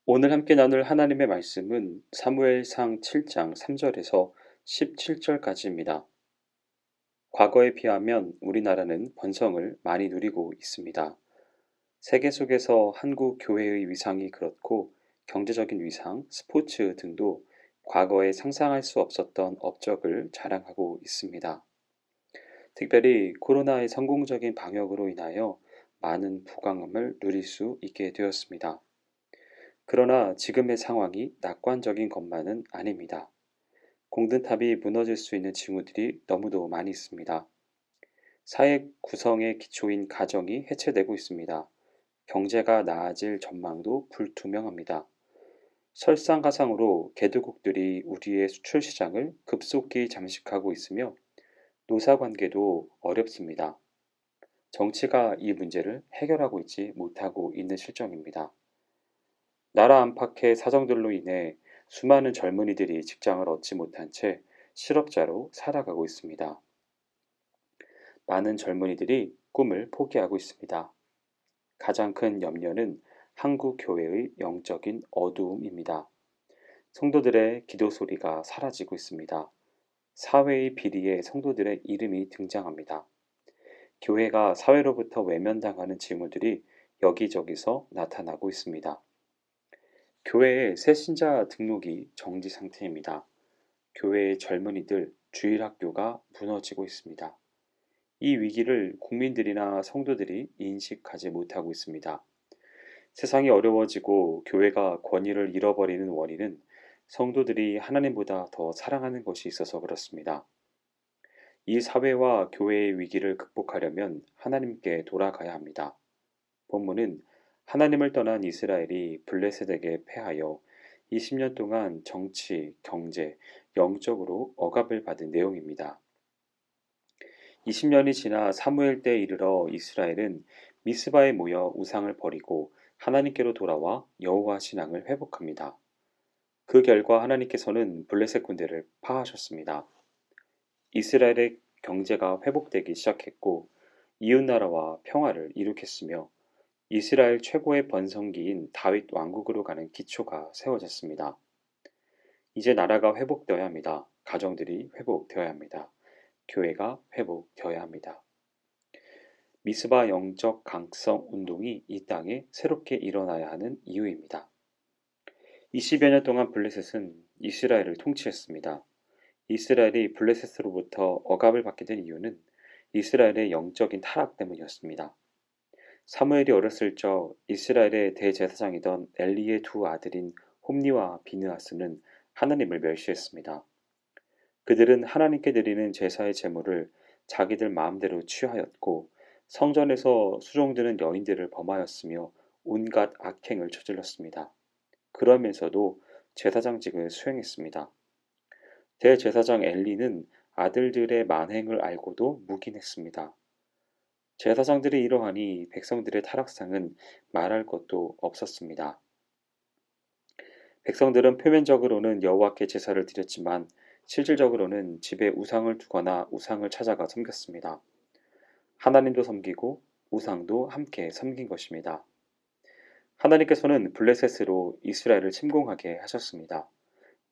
오늘 함께 나눌 하나님의 말씀은 사무엘상 7장 3절에서 17절까지입니다. 과거에 비하면 우리나라는 번성을 많이 누리고 있습니다. 세계 속에서 한국 교회의 위상이 그렇고 경제적인 위상, 스포츠 등도 과거에 상상할 수 없었던 업적을 자랑하고 있습니다. 특별히 코로나의 성공적인 방역으로 인하여 많은 부강함을 누릴 수 있게 되었습니다. 그러나 지금의 상황이 낙관적인 것만은 아닙니다. 공든탑이 무너질 수 있는 징후들이 너무도 많이 있습니다. 사회 구성의 기초인 가정이 해체되고 있습니다. 경제가 나아질 전망도 불투명합니다. 설상가상으로 개도국들이 우리의 수출 시장을 급속히 잠식하고 있으며 노사관계도 어렵습니다. 정치가 이 문제를 해결하고 있지 못하고 있는 실정입니다. 나라 안팎의 사정들로 인해 수많은 젊은이들이 직장을 얻지 못한 채 실업자로 살아가고 있습니다. 많은 젊은이들이 꿈을 포기하고 있습니다. 가장 큰 염려는 한국 교회의 영적인 어두움입니다. 성도들의 기도 소리가 사라지고 있습니다. 사회의 비리에 성도들의 이름이 등장합니다. 교회가 사회로부터 외면당하는 징후들이 여기저기서 나타나고 있습니다. 교회의 새 신자 등록이 정지 상태입니다. 교회의 젊은이들 주일학교가 무너지고 있습니다. 이 위기를 국민들이나 성도들이 인식하지 못하고 있습니다. 세상이 어려워지고 교회가 권위를 잃어버리는 원인은 성도들이 하나님보다 더 사랑하는 것이 있어서 그렇습니다. 이 사회와 교회의 위기를 극복하려면 하나님께 돌아가야 합니다. 본문은 하나님을 떠난 이스라엘이 블레셋에게 패하여 20년 동안 정치, 경제, 영적으로 억압을 받은 내용입니다. 20년이 지나 사무엘 때에 이르러 이스라엘은 미스바에 모여 우상을 버리고 하나님께로 돌아와 여호와 신앙을 회복합니다. 그 결과 하나님께서는 블레셋 군대를 파하셨습니다. 이스라엘의 경제가 회복되기 시작했고 이웃나라와 평화를 이룩했으며 이스라엘 최고의 번성기인 다윗 왕국으로 가는 기초가 세워졌습니다. 이제 나라가 회복되어야 합니다. 가정들이 회복되어야 합니다. 교회가 회복되어야 합니다. 미스바 영적 강성 운동이 이 땅에 새롭게 일어나야 하는 이유입니다. 20여 년 동안 블레셋은 이스라엘을 통치했습니다. 이스라엘이 블레셋으로부터 억압을 받게 된 이유는 이스라엘의 영적인 타락 때문이었습니다. 사무엘이 어렸을 적 이스라엘의 대제사장이던 엘리의 두 아들인 홈니와 비느하스는 하나님을 멸시했습니다. 그들은 하나님께 드리는 제사의 제물을 자기들 마음대로 취하였고 성전에서 수종드는 여인들을 범하였으며 온갖 악행을 저질렀습니다. 그러면서도 제사장직을 수행했습니다. 대제사장 엘리는 아들들의 만행을 알고도 묵인했습니다. 제사장들이 이러하니 백성들의 타락상은 말할 것도 없었습니다. 백성들은 표면적으로는 여호와께 제사를 드렸지만 실질적으로는 집에 우상을 두거나 우상을 찾아가 섬겼습니다. 하나님도 섬기고 우상도 함께 섬긴 것입니다. 하나님께서는 블레셋으로 이스라엘을 침공하게 하셨습니다.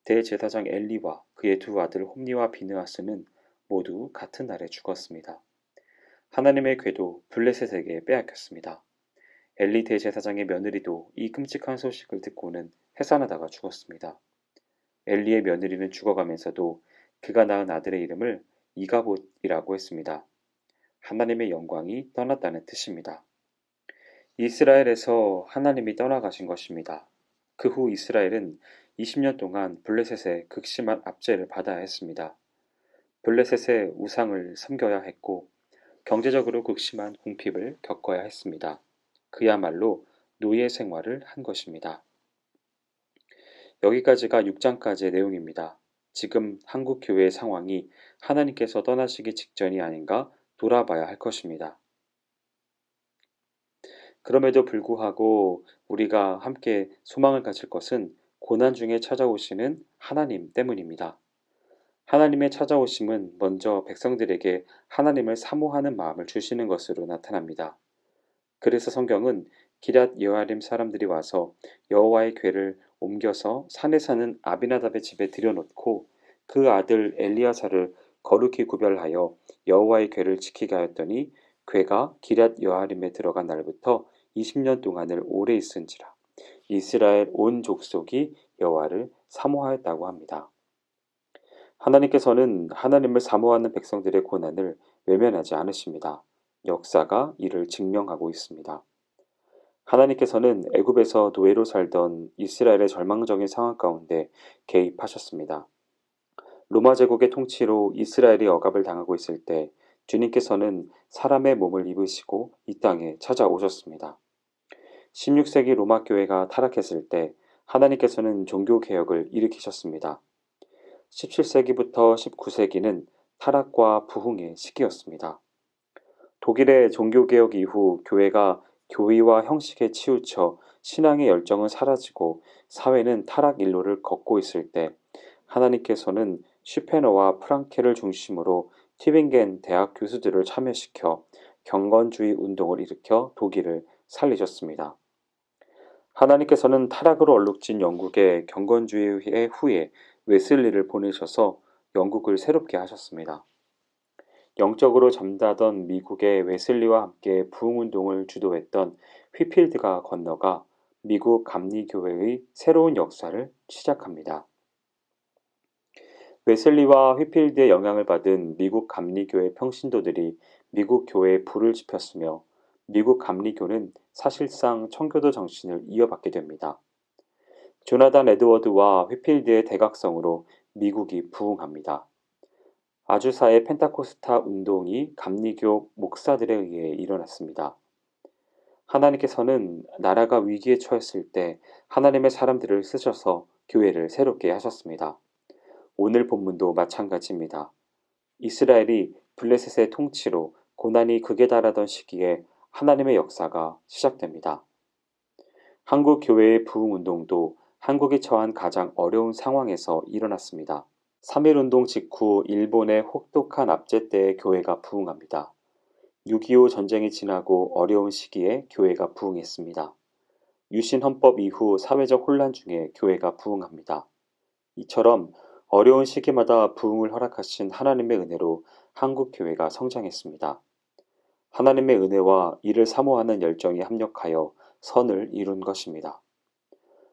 대제사장 엘리와 그의 두 아들 홈니와 비느하스는 모두 같은 날에 죽었습니다. 하나님의 궤도 블레셋에게 빼앗겼습니다. 엘리 대제사장의 며느리도 이 끔찍한 소식을 듣고는 해산하다가 죽었습니다. 엘리의 며느리는 죽어가면서도 그가 낳은 아들의 이름을 이가봇이라고 했습니다. 하나님의 영광이 떠났다는 뜻입니다. 이스라엘에서 하나님이 떠나가신 것입니다. 그 후 이스라엘은 20년 동안 블레셋의 극심한 압제를 받아야 했습니다. 블레셋의 우상을 섬겨야 했고 경제적으로 극심한 궁핍을 겪어야 했습니다. 그야말로 노예 생활을 한 것입니다. 여기까지가 6장까지의 내용입니다. 지금 한국 교회의 상황이 하나님께서 떠나시기 직전이 아닌가 돌아봐야 할 것입니다. 그럼에도 불구하고 우리가 함께 소망을 가질 것은 고난 중에 찾아오시는 하나님 때문입니다. 하나님의 찾아오심은 먼저 백성들에게 하나님을 사모하는 마음을 주시는 것으로 나타납니다. 그래서 성경은 기럇 여아림 사람들이 와서 여호와의 궤를 옮겨서 산에 사는 아비나답의 집에 들여놓고 그 아들 엘리야사를 거룩히 구별하여 여호와의 궤를 지키게 하였더니 궤가 기럇 여아림에 들어간 날부터 20년 동안을 오래 있은지라 이스라엘 온 족속이 여호와를 사모하였다고 합니다. 하나님께서는 하나님을 사모하는 백성들의 고난을 외면하지 않으십니다. 역사가 이를 증명하고 있습니다. 하나님께서는 애굽에서 노예로 살던 이스라엘의 절망적인 상황 가운데 개입하셨습니다. 로마 제국의 통치로 이스라엘이 억압을 당하고 있을 때 주님께서는 사람의 몸을 입으시고 이 땅에 찾아오셨습니다. 16세기 로마 교회가 타락했을 때 하나님께서는 종교 개혁을 일으키셨습니다. 17세기부터 19세기는 타락과 부흥의 시기였습니다. 독일의 종교개혁 이후 교회가 교의와 형식에 치우쳐 신앙의 열정은 사라지고 사회는 타락 일로를 걷고 있을 때 하나님께서는 슈페너와 프랑케를 중심으로 튜빙겐 대학 교수들을 참여시켜 경건주의 운동을 일으켜 독일을 살리셨습니다. 하나님께서는 타락으로 얼룩진 영국의 경건주의의 후에 웨슬리를 보내셔서 영국을 새롭게 하셨습니다. 영적으로 잠자던 미국의 웨슬리와 함께 부흥운동을 주도했던 휘필드가 건너가 미국 감리교회의 새로운 역사를 시작합니다. 웨슬리와 휘필드의 영향을 받은 미국 감리교회 평신도들이 미국 교회에 불을 지폈으며 미국 감리교는 사실상 청교도 정신을 이어받게 됩니다. 조나단 에드워드와 휘필드의 대각성으로 미국이 부흥합니다. 아주사의 펜타코스타 운동이 감리교 목사들에 의해 일어났습니다. 하나님께서는 나라가 위기에 처했을 때 하나님의 사람들을 쓰셔서 교회를 새롭게 하셨습니다. 오늘 본문도 마찬가지입니다. 이스라엘이 블레셋의 통치로 고난이 극에 달하던 시기에 하나님의 역사가 시작됩니다. 한국 교회의 부흥 운동도 한국이 처한 가장 어려운 상황에서 일어났습니다. 3.1운동 직후 일본의 혹독한 압제 때에 교회가 부흥합니다. 6.25 전쟁이 지나고 어려운 시기에 교회가 부흥했습니다. 유신 헌법 이후 사회적 혼란 중에 교회가 부흥합니다. 이처럼 어려운 시기마다 부흥을 허락하신 하나님의 은혜로 한국 교회가 성장했습니다. 하나님의 은혜와 이를 사모하는 열정이 합력하여 선을 이룬 것입니다.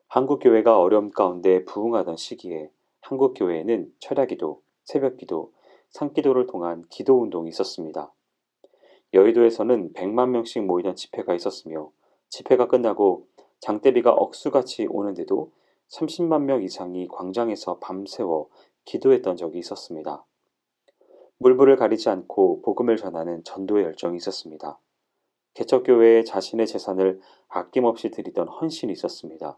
한국 교회가 어려움 가운데 부흥하던 시기에 한국 교회에는 철야기도, 새벽기도, 산기도를 통한 기도운동이 있었습니다. 여의도에서는 100만 명씩 모이던 집회가 있었으며 집회가 끝나고 장대비가 억수같이 오는데도 30만 명 이상이 광장에서 밤새워 기도했던 적이 있었습니다. 물불을 가리지 않고 복음을 전하는 전도의 열정이 있었습니다. 개척교회에 자신의 재산을 아낌없이 드리던 헌신이 있었습니다.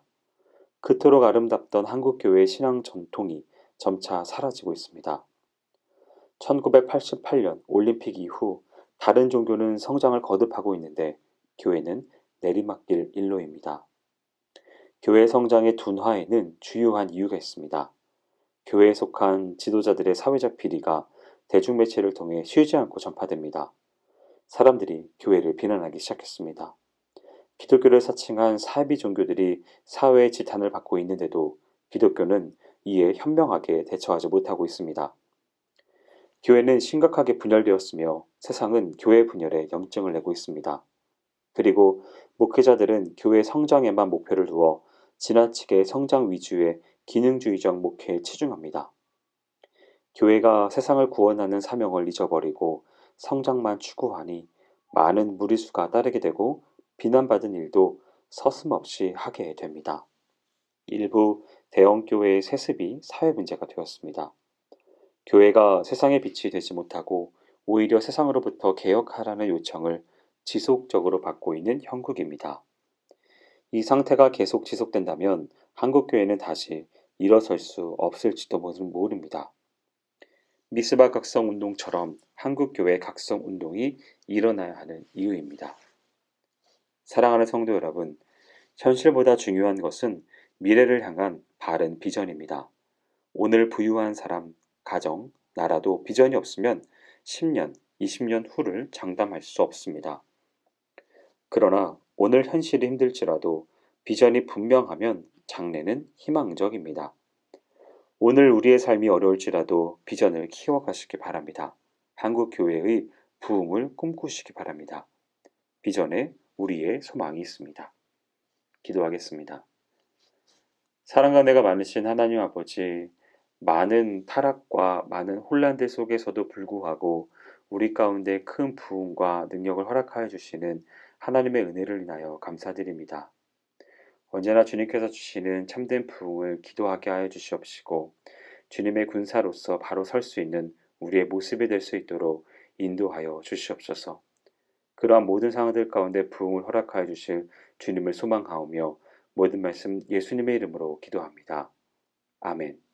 그토록 아름답던 한국교회의 신앙 전통이 점차 사라지고 있습니다. 1988년 올림픽 이후 다른 종교는 성장을 거듭하고 있는데 교회는 내리막길 일로입니다. 교회 성장의 둔화에는 주요한 이유가 있습니다. 교회에 속한 지도자들의 사회적 비리가 대중매체를 통해 쉬지 않고 전파됩니다. 사람들이 교회를 비난하기 시작했습니다. 기독교를 사칭한 사이비 종교들이 사회의 지탄을 받고 있는데도 기독교는 이에 현명하게 대처하지 못하고 있습니다. 교회는 심각하게 분열되었으며 세상은 교회 분열에 염증을 내고 있습니다. 그리고 목회자들은 교회 성장에만 목표를 두어 지나치게 성장 위주의 기능주의적 목회에 치중합니다. 교회가 세상을 구원하는 사명을 잊어버리고 성장만 추구하니 많은 무리수가 따르게 되고 비난받은 일도 서슴없이 하게 됩니다. 일부 대형교회의 세습이 사회 문제가 되었습니다. 교회가 세상의 빛이 되지 못하고 오히려 세상으로부터 개혁하라는 요청을 지속적으로 받고 있는 형국입니다. 이 상태가 계속 지속된다면 한국교회는 다시 일어설 수 없을지도 모릅니다. 미스바 각성운동처럼 한국교회 각성운동이 일어나야 하는 이유입니다. 사랑하는 성도 여러분, 현실보다 중요한 것은 미래를 향한 바른 비전입니다. 오늘 부유한 사람, 가정, 나라도 비전이 없으면 10년, 20년 후를 장담할 수 없습니다. 그러나 오늘 현실이 힘들지라도 비전이 분명하면 장래는 희망적입니다. 오늘 우리의 삶이 어려울지라도 비전을 키워가시기 바랍니다. 한국교회의 부흥을 꿈꾸시기 바랍니다. 비전에 우리의 소망이 있습니다. 기도하겠습니다. 사랑과 은혜가 많으신 하나님 아버지, 많은 타락과 많은 혼란들 속에서도 불구하고 우리 가운데 큰 부흥과 능력을 허락하여 주시는 하나님의 은혜를 인하여 감사드립니다. 언제나 주님께서 주시는 참된 부흥을 기도하게 하여 주시옵시고 주님의 군사로서 바로 설 수 있는 우리의 모습이 될 수 있도록 인도하여 주시옵소서. 그러한 모든 상황들 가운데 부흥을 허락하여 주실 주님을 소망하오며 모든 말씀 예수님의 이름으로 기도합니다. 아멘.